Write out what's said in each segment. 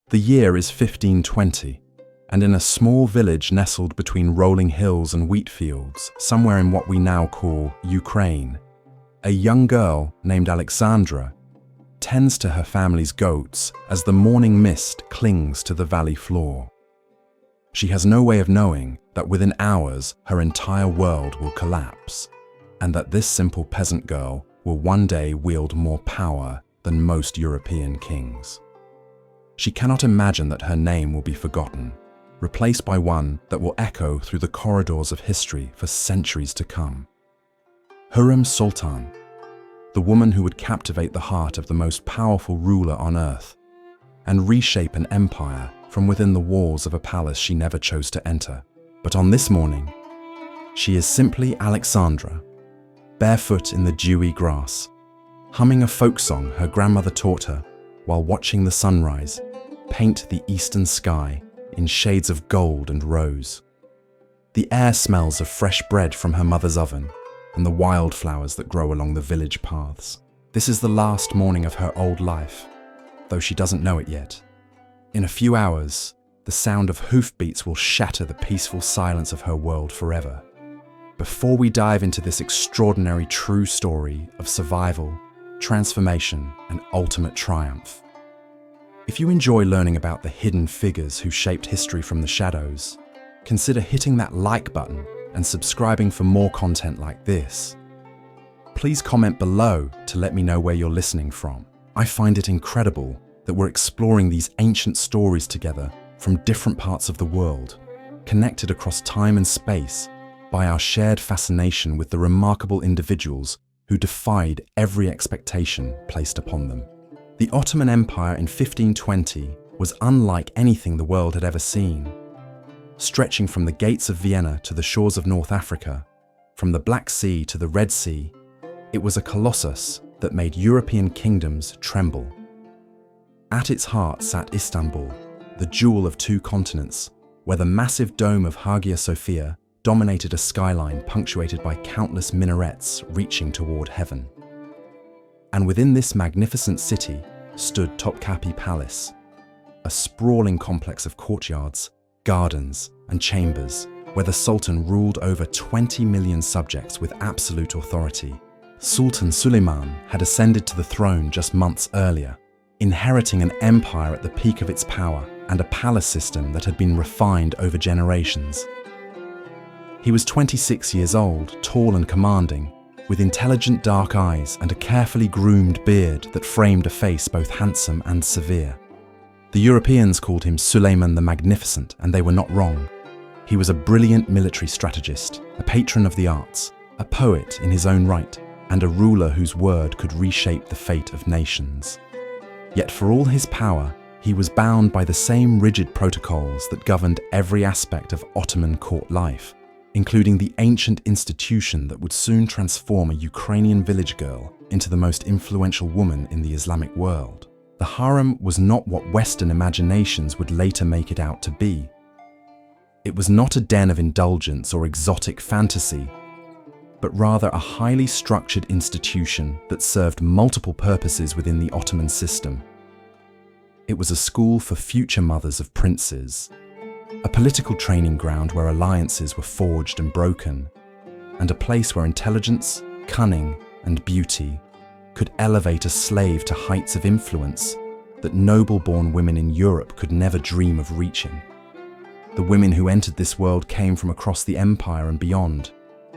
The year is 1520, and in a small village nestled between rolling hills and wheat fields, somewhere in what we now call Ukraine, a young girl named Alexandra tends to her family's goats as the morning mist clings to the valley floor. She has no way of knowing that within hours her entire world will collapse, and that this simple peasant girl will one day wield more power than most European kings. She cannot imagine that her name will be forgotten, replaced by one that will echo through the corridors of history for centuries to come. Ibraim Sultan, the woman who would captivate the heart of the most powerful ruler on earth and reshape an empire from within the walls of a palace she never chose to enter. But on this morning, she is simply Alexandra, barefoot in the dewy grass, humming a folk song her grandmother taught her while watching the sunrise paint the eastern sky in shades of gold and rose. The air smells of fresh bread from her mother's oven and the wildflowers that grow along the village paths. This is the last morning of her old life, though she doesn't know it yet. In a few hours, the sound of hoofbeats will shatter the peaceful silence of her world forever. Before we dive into this extraordinary true story of survival, transformation, and ultimate triumph, if you enjoy learning about the hidden figures who shaped history from the shadows, consider hitting that like button and subscribing for more content like this. Please comment below to let me know where you're listening from. I find it incredible that we're exploring these ancient stories together from different parts of the world, connected across time and space by our shared fascination with the remarkable individuals who defied every expectation placed upon them. The Ottoman Empire in 1520 was unlike anything the world had ever seen. Stretching from the gates of Vienna to the shores of North Africa, from the Black Sea to the Red Sea, it was a colossus that made European kingdoms tremble. At its heart sat Istanbul, the jewel of two continents, where the massive dome of Hagia Sophia dominated a skyline punctuated by countless minarets reaching toward heaven. And within this magnificent city stood Topkapi Palace, a sprawling complex of courtyards, gardens, and chambers where the Sultan ruled over 20 million subjects with absolute authority. Sultan Suleiman had ascended to the throne just months earlier, inheriting an empire at the peak of its power and a palace system that had been refined over generations. He was 26 years old, tall and commanding, with intelligent dark eyes and a carefully groomed beard that framed a face both handsome and severe. The Europeans called him Suleiman the Magnificent, and they were not wrong. He was a brilliant military strategist, a patron of the arts, a poet in his own right, and a ruler whose word could reshape the fate of nations. Yet for all his power, he was bound by the same rigid protocols that governed every aspect of Ottoman court life, including the ancient institution that would soon transform a Ukrainian village girl into the most influential woman in the Islamic world. The harem was not what Western imaginations would later make it out to be. It was not a den of indulgence or exotic fantasy, but rather a highly structured institution that served multiple purposes within the Ottoman system. It was a school for future mothers of princes, a political training ground where alliances were forged and broken, and a place where intelligence, cunning, and beauty could elevate a slave to heights of influence that noble-born women in Europe could never dream of reaching. The women who entered this world came from across the empire and beyond,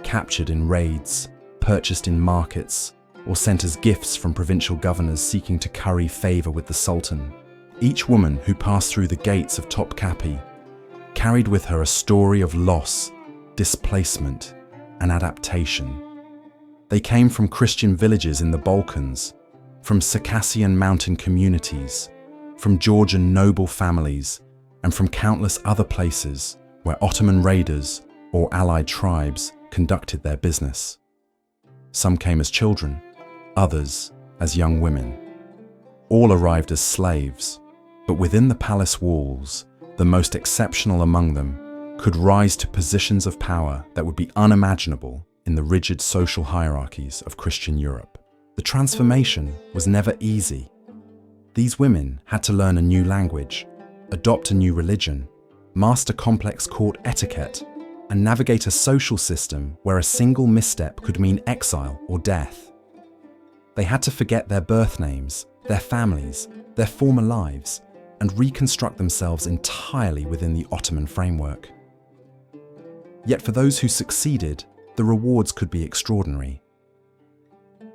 captured in raids, purchased in markets, or sent as gifts from provincial governors seeking to curry favor with the Sultan. Each woman who passed through the gates of Topkapi carried with her a story of loss, displacement, and adaptation. They came from Christian villages in the Balkans, from Circassian mountain communities, from Georgian noble families, and from countless other places where Ottoman raiders or allied tribes conducted their business. Some came as children, others as young women. All arrived as slaves, but within the palace walls, the most exceptional among them could rise to positions of power that would be unimaginable in the rigid social hierarchies of Christian Europe. The transformation was never easy. These women had to learn a new language, adopt a new religion, master complex court etiquette, and navigate a social system where a single misstep could mean exile or death. They had to forget their birth names, their families, their former lives, and reconstruct themselves entirely within the Ottoman framework. Yet for those who succeeded, the rewards could be extraordinary.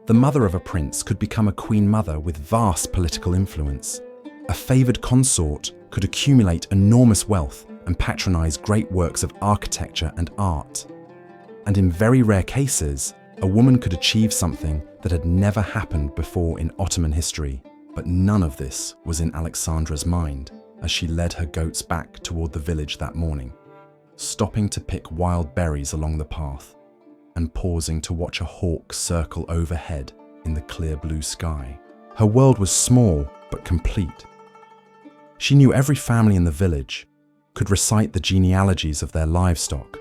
The mother of a prince could become a queen mother with vast political influence. A favoured consort could accumulate enormous wealth and patronize great works of architecture and art. And in very rare cases, a woman could achieve something that had never happened before in Ottoman history. But none of this was in Alexandra's mind as she led her goats back toward the village that morning, stopping to pick wild berries along the path and pausing to watch a hawk circle overhead in the clear blue sky. Her world was small but complete. She knew every family in the village, could recite the genealogies of their livestock,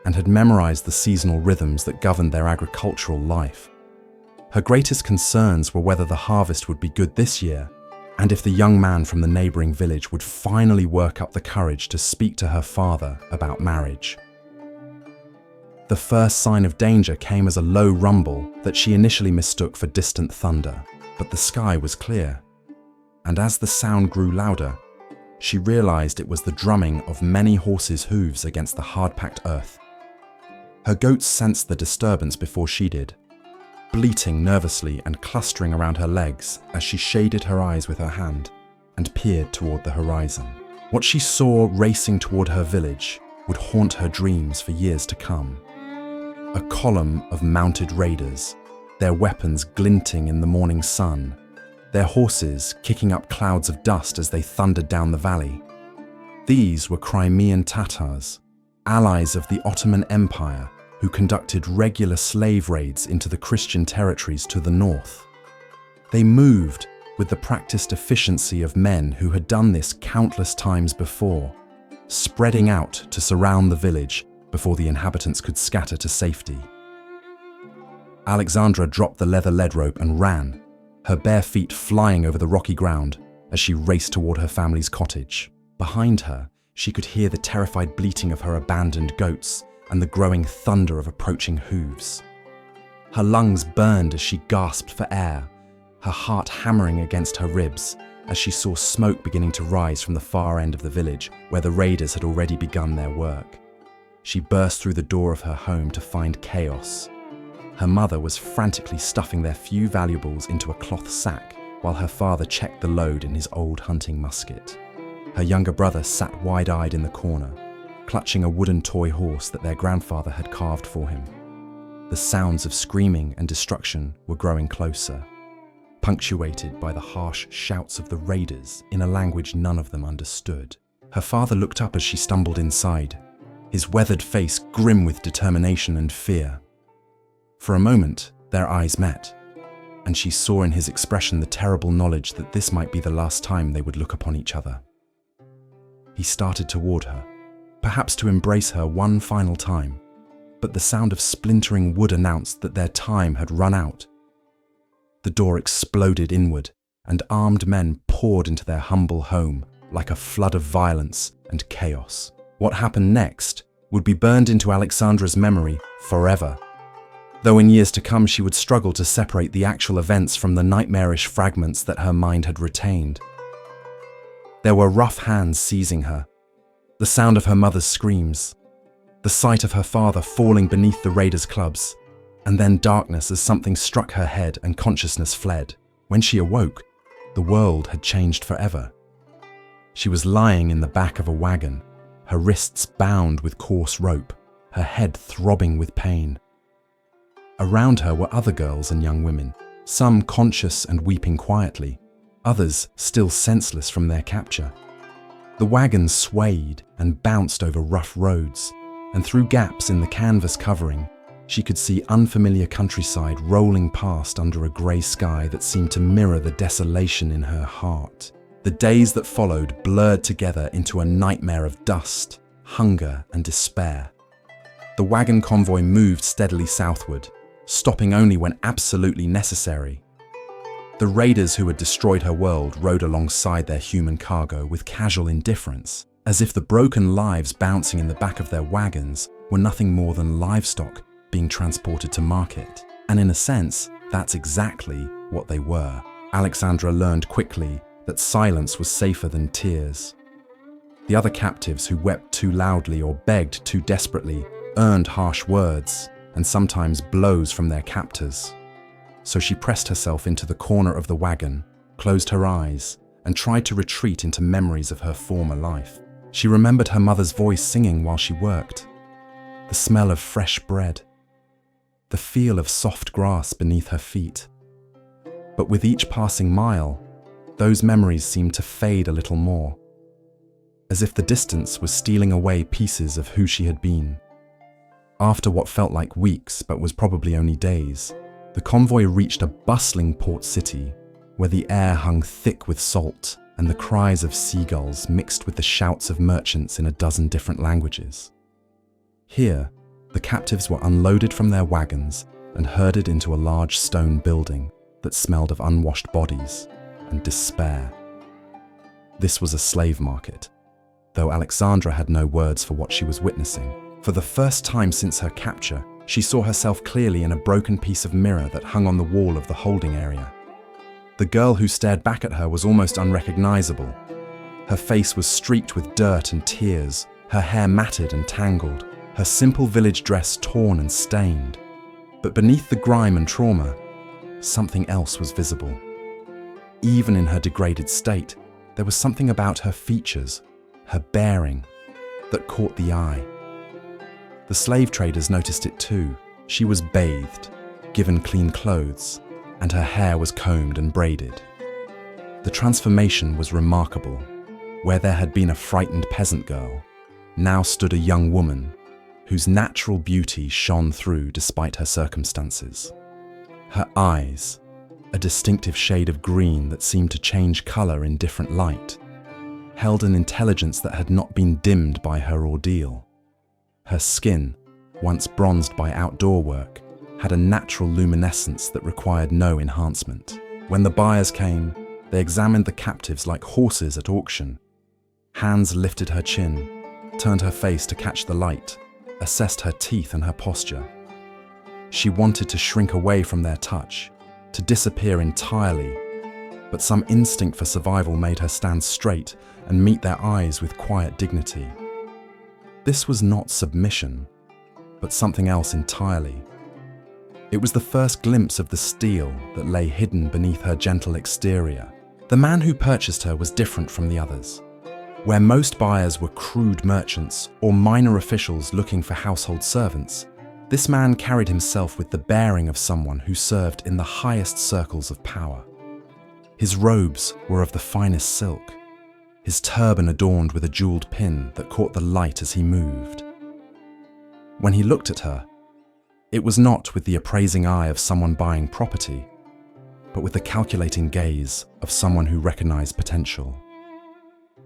and had memorized the seasonal rhythms that governed their agricultural life. Her greatest concerns were whether the harvest would be good this year, and if the young man from the neighboring village would finally work up the courage to speak to her father about marriage. The first sign of danger came as a low rumble that she initially mistook for distant thunder, but the sky was clear, and as the sound grew louder, she realized it was the drumming of many horses' hooves against the hard-packed earth. Her goats sensed the disturbance before she did, bleating nervously and clustering around her legs as she shaded her eyes with her hand and peered toward the horizon. What she saw racing toward her village would haunt her dreams for years to come. A column of mounted raiders, their weapons glinting in the morning sun, their horses kicking up clouds of dust as they thundered down the valley. These were Crimean Tatars, allies of the Ottoman Empire, who conducted regular slave raids into the Christian territories to the north. They moved with the practiced efficiency of men who had done this countless times before, spreading out to surround the village before the inhabitants could scatter to safety. Alexandra dropped the leather lead rope and ran, her bare feet flying over the rocky ground as she raced toward her family's cottage. Behind her, she could hear the terrified bleating of her abandoned goats and the growing thunder of approaching hooves. Her lungs burned as she gasped for air, her heart hammering against her ribs as she saw smoke beginning to rise from the far end of the village where the raiders had already begun their work. She burst through the door of her home to find chaos. Her mother was frantically stuffing their few valuables into a cloth sack while her father checked the load in his old hunting musket. Her younger brother sat wide-eyed in the corner, clutching a wooden toy horse that their grandfather had carved for him. The sounds of screaming and destruction were growing closer, punctuated by the harsh shouts of the raiders in a language none of them understood. Her father looked up as she stumbled inside, his weathered face grim with determination and fear. For a moment, their eyes met, and she saw in his expression the terrible knowledge that this might be the last time they would look upon each other. He started toward her, perhaps to embrace her one final time, but the sound of splintering wood announced that their time had run out. The door exploded inward, and armed men poured into their humble home like a flood of violence and chaos. What happened next would be burned into Alexandra's memory forever, though in years to come she would struggle to separate the actual events from the nightmarish fragments that her mind had retained. There were rough hands seizing her, the sound of her mother's screams, the sight of her father falling beneath the raiders' clubs, and then darkness as something struck her head and consciousness fled. When she awoke, the world had changed forever. She was lying in the back of a wagon, her wrists bound with coarse rope, her head throbbing with pain. Around her were other girls and young women, some conscious and weeping quietly, others still senseless from their capture. The wagon swayed and bounced over rough roads, and through gaps in the canvas covering, she could see unfamiliar countryside rolling past under a grey sky that seemed to mirror the desolation in her heart. The days that followed blurred together into a nightmare of dust, hunger, and despair. The wagon convoy moved steadily southward, stopping only when absolutely necessary. The raiders who had destroyed her world rode alongside their human cargo with casual indifference, as if the broken lives bouncing in the back of their wagons were nothing more than livestock being transported to market. And in a sense, that's exactly what they were. Alexandra learned quickly that silence was safer than tears. The other captives who wept too loudly or begged too desperately earned harsh words and sometimes blows from their captors. So she pressed herself into the corner of the wagon, closed her eyes, and tried to retreat into memories of her former life. She remembered her mother's voice singing while she worked, the smell of fresh bread, the feel of soft grass beneath her feet. But with each passing mile, those memories seemed to fade a little more, as if the distance was stealing away pieces of who she had been. After what felt like weeks, but was probably only days, the convoy reached a bustling port city where the air hung thick with salt and the cries of seagulls mixed with the shouts of merchants in a dozen different languages. Here, the captives were unloaded from their wagons and herded into a large stone building that smelled of unwashed bodies and despair. This was a slave market, though Alexandra had no words for what she was witnessing. For the first time since her capture, she saw herself clearly in a broken piece of mirror that hung on the wall of the holding area. The girl who stared back at her was almost unrecognizable. Her face was streaked with dirt and tears, her hair matted and tangled, her simple village dress torn and stained. But beneath the grime and trauma, something else was visible. Even in her degraded state, there was something about her features, her bearing, that caught the eye. The slave traders noticed it too. She was bathed, given clean clothes, and her hair was combed and braided. The transformation was remarkable. Where there had been a frightened peasant girl, now stood a young woman whose natural beauty shone through despite her circumstances. Her eyes, a distinctive shade of green that seemed to change color in different light, held an intelligence that had not been dimmed by her ordeal. Her skin, once bronzed by outdoor work, had a natural luminescence that required no enhancement. When the buyers came, they examined the captives like horses at auction. Hands lifted her chin, turned her face to catch the light, assessed her teeth and her posture. She wanted to shrink away from their touch, to disappear entirely, but some instinct for survival made her stand straight and meet their eyes with quiet dignity. This was not submission, but something else entirely. It was the first glimpse of the steel that lay hidden beneath her gentle exterior. The man who purchased her was different from the others. Where most buyers were crude merchants or minor officials looking for household servants, this man carried himself with the bearing of someone who served in the highest circles of power. His robes were of the finest silk, his turban adorned with a jeweled pin that caught the light as he moved. When he looked at her, it was not with the appraising eye of someone buying property, but with the calculating gaze of someone who recognized potential.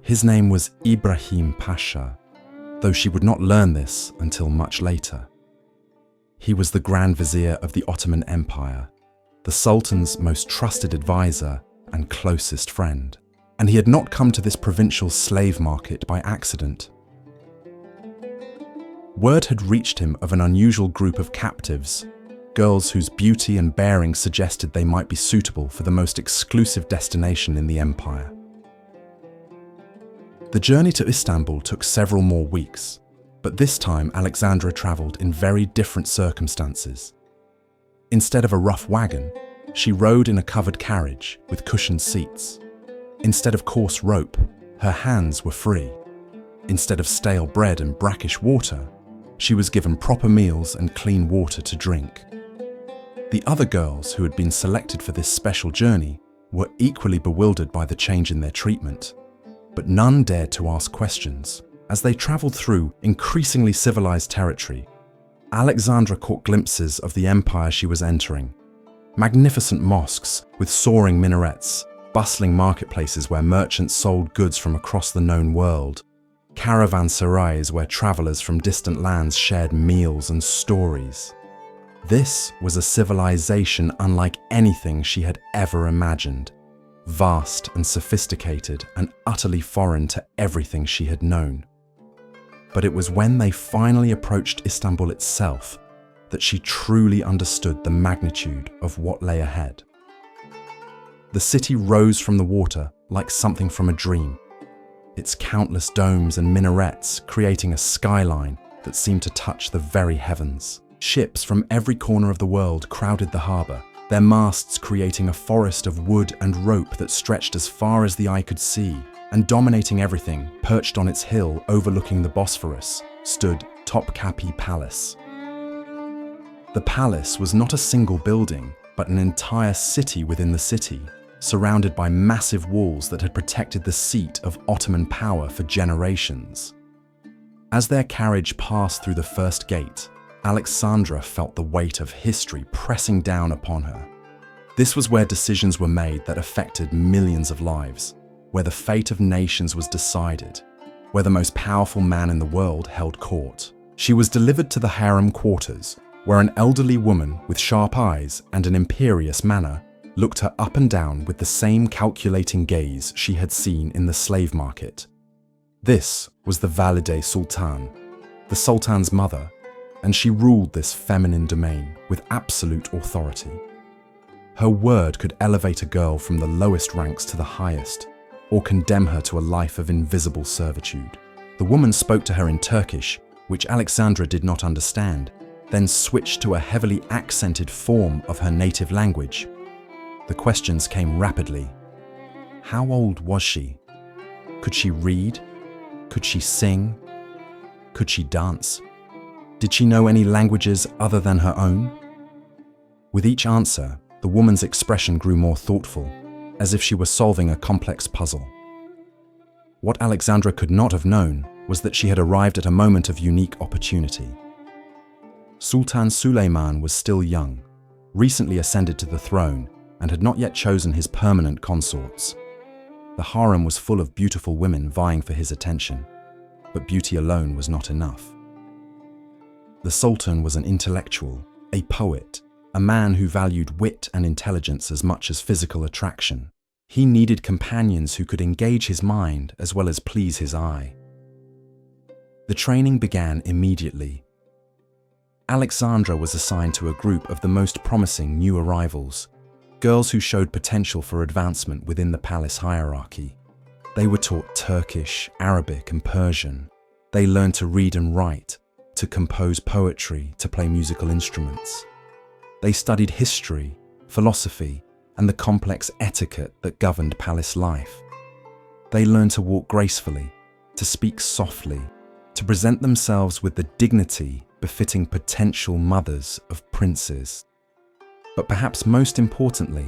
His name was Ibraim Pasha, though she would not learn this until much later. He was the Grand Vizier of the Ottoman Empire, the Sultan's most trusted advisor and closest friend. And he had not come to this provincial slave market by accident. Word had reached him of an unusual group of captives, girls whose beauty and bearing suggested they might be suitable for the most exclusive destination in the empire. The journey to Istanbul took several more weeks, but this time Alexandra travelled in very different circumstances. Instead of a rough wagon, she rode in a covered carriage with cushioned seats. Instead of coarse rope, her hands were free. Instead of stale bread and brackish water, she was given proper meals and clean water to drink. The other girls who had been selected for this special journey were equally bewildered by the change in their treatment, but none dared to ask questions. As they travelled through increasingly civilized territory, Alexandra caught glimpses of the empire she was entering. Magnificent mosques with soaring minarets, bustling marketplaces where merchants sold goods from across the known world, caravanserais where travelers from distant lands shared meals and stories. This was a civilization unlike anything she had ever imagined, vast and sophisticated and utterly foreign to everything she had known. But it was when they finally approached Istanbul itself that she truly understood the magnitude of what lay ahead. The city rose from the water like something from a dream, its countless domes and minarets creating a skyline that seemed to touch the very heavens. Ships from every corner of the world crowded the harbour, their masts creating a forest of wood and rope that stretched as far as the eye could see, and dominating everything, perched on its hill overlooking the Bosphorus, stood Topkapi Palace. The palace was not a single building, but an entire city within the city, surrounded by massive walls that had protected the seat of Ottoman power for generations. As their carriage passed through the first gate, Alexandra felt the weight of history pressing down upon her. This was where decisions were made that affected millions of lives, where the fate of nations was decided, where the most powerful man in the world held court. She was delivered to the harem quarters, where an elderly woman with sharp eyes and an imperious manner looked her up and down with the same calculating gaze she had seen in the slave market. This was the Valade Sultan, the Sultan's mother, and she ruled this feminine domain with absolute authority. Her word could elevate a girl from the lowest ranks to the highest, or condemn her to a life of invisible servitude. The woman spoke to her in Turkish, which Alexandra did not understand, then switched to a heavily accented form of her native language. The questions came rapidly. How old was she? Could she read? Could she sing? Could she dance? Did she know any languages other than her own? With each answer, the woman's expression grew more thoughtful, as if she were solving a complex puzzle. What Alexandra could not have known was that she had arrived at a moment of unique opportunity. Sultan Suleiman was still young, recently ascended to the throne, and had not yet chosen his permanent consorts. The harem was full of beautiful women vying for his attention, but beauty alone was not enough. The Sultan was an intellectual, a poet, a man who valued wit and intelligence as much as physical attraction. He needed companions who could engage his mind as well as please his eye. The training began immediately. Alexandra was assigned to a group of the most promising new arrivals, girls who showed potential for advancement within the palace hierarchy. They were taught Turkish, Arabic, and Persian. They learned to read and write, to compose poetry, to play musical instruments. They studied history, philosophy, and the complex etiquette that governed palace life. They learned to walk gracefully, to speak softly, to present themselves with the dignity befitting potential mothers of princes. But perhaps most importantly,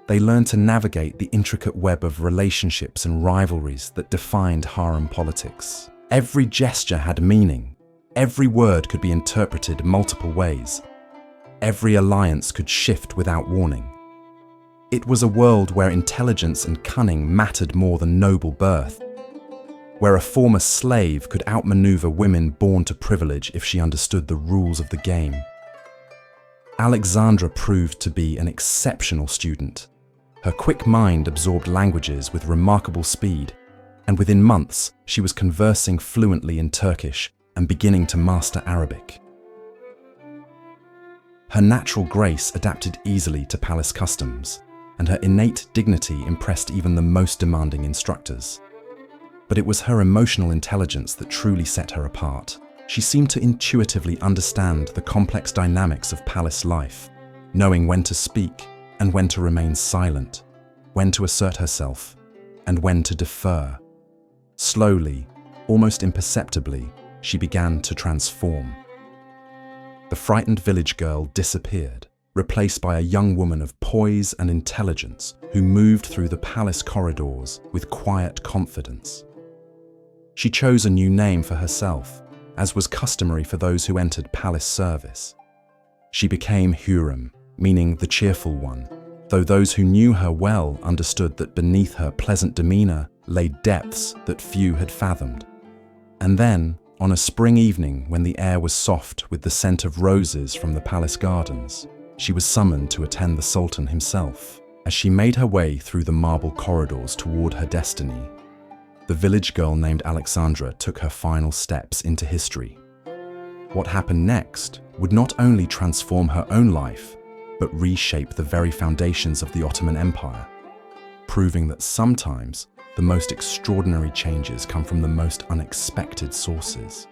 they learned to navigate the intricate web of relationships and rivalries that defined harem politics. Every gesture had meaning. Every word could be interpreted multiple ways. Every alliance could shift without warning. It was a world where intelligence and cunning mattered more than noble birth, where a former slave could outmaneuver women born to privilege if she understood the rules of the game. Alexandra proved to be an exceptional student. Her quick mind absorbed languages with remarkable speed, and within months she was conversing fluently in Turkish and beginning to master Arabic. Her natural grace adapted easily to palace customs, and her innate dignity impressed even the most demanding instructors. But it was her emotional intelligence that truly set her apart. She seemed to intuitively understand the complex dynamics of palace life, knowing when to speak and when to remain silent, when to assert herself and when to defer. Slowly, almost imperceptibly, she began to transform. The frightened village girl disappeared, replaced by a young woman of poise and intelligence who moved through the palace corridors with quiet confidence. She chose a new name for herself, as was customary for those who entered palace service. She became Hürrem, meaning the cheerful one, though those who knew her well understood that beneath her pleasant demeanor lay depths that few had fathomed. And then, On a spring evening when the air was soft with the scent of roses from the palace gardens, she was summoned to attend the Sultan himself. As she made her way through the marble corridors toward her destiny, the village girl named Alexandra took her final steps into history. What happened next would not only transform her own life, but reshape the very foundations of the Ottoman Empire, proving that sometimes the most extraordinary changes come from the most unexpected sources.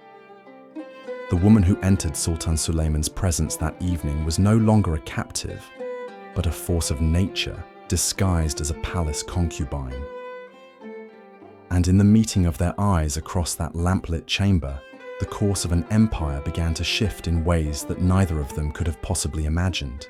The woman who entered Sultan Suleiman's presence that evening was no longer a captive, but a force of nature disguised as a palace concubine. And in the meeting of their eyes across that lamplit chamber, the course of an empire began to shift in ways that neither of them could have possibly imagined.